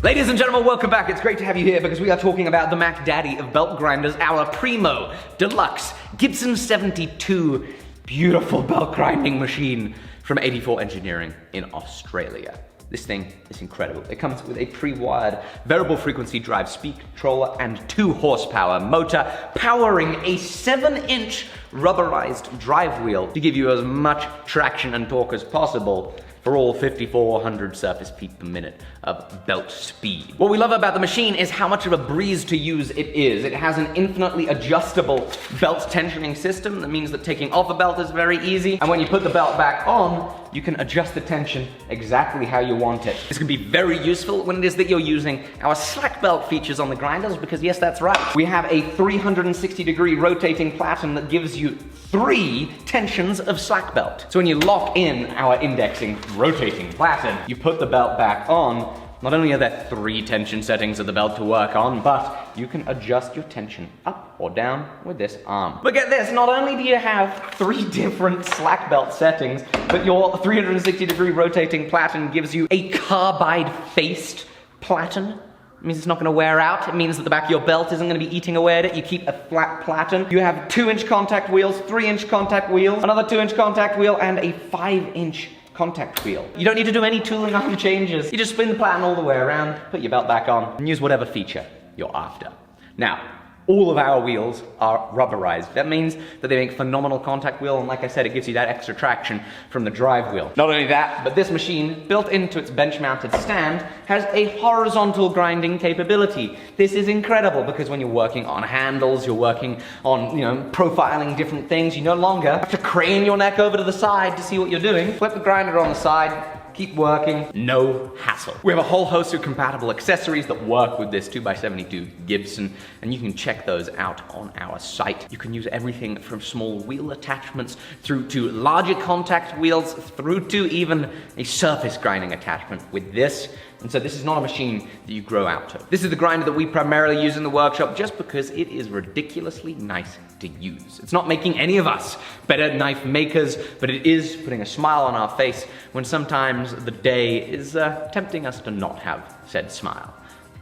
Ladies and gentlemen, welcome back. It's great to have you here because we are talking about the Mac Daddy of belt grinders, our Primo Deluxe Gibson72 beautiful belt grinding machine from 84 Engineering in Australia. This thing is incredible. It comes with a pre-wired variable frequency drive speed controller and 2 horsepower motor powering a 7-inch rubberized drive wheel to give you as much traction and torque as possible for all 5,400 surface feet per minute of belt speed. What we love about the machine is how much of a breeze to use it is. It has an infinitely adjustable belt tensioning system. That means that taking off a belt is very easy, and when you put the belt back on, you can adjust the tension exactly how you want it. This can be very useful when it is that you're using our slack belt features on the grinders, because yes, that's right. We have a 360-degree rotating platen that gives you 3 tensions of slack belt. So when you lock in our indexing rotating platen, you put the belt back on, not only are there 3 tension settings of the belt to work on, but you can adjust your tension up or down with this arm. But get this, not only do you have 3 different slack belt settings, but your 360-degree rotating platen gives you a carbide-faced platen. It means it's not going to wear out. It means that the back of your belt isn't going to be eating away at it. You keep a flat platen. You have 2-inch contact wheels, 3-inch contact wheels, another 2-inch contact wheel, and a 5-inch contact wheel. You don't need to do any tooling arm changes. You just spin the platen all the way around, put your belt back on, and use whatever feature you're after. Now, all of our wheels are rubberized. That means that they make phenomenal contact wheel, and like I said, it gives you that extra traction from the drive wheel. Not only that, but this machine, built into its bench-mounted stand, has a horizontal grinding capability. This is incredible because when you're working on handles, you're working on, profiling different things, you no longer have to crane your neck over to the side to see what you're doing. Flip the grinder on the side, keep working, no hassle. We have a whole host of compatible accessories that work with this 2x72 Gibson, and you can check those out on our site. You can use everything from small wheel attachments through to larger contact wheels, through to even a surface grinding attachment with this. And so this is not a machine that you grow out of. This is the grinder that we primarily use in the workshop just because it is ridiculously nice to use. It's not making any of us better knife makers, but it is putting a smile on our face when sometimes the day is tempting us to not have said smile.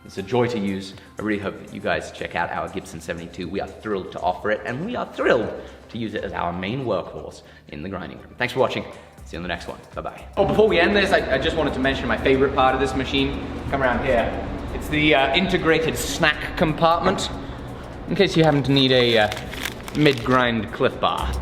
It's a joy to use. I really hope that you guys check out our Gibson72. We are thrilled to offer it, and we are thrilled to use it as our main workhorse in the grinding room. Thanks for watching. See you on the next one. Bye-bye. Oh, before we end this, I just wanted to mention my favorite part of this machine. Come around here. It's the integrated snack compartment, in case you happen to need a mid-grind Cliff Bar.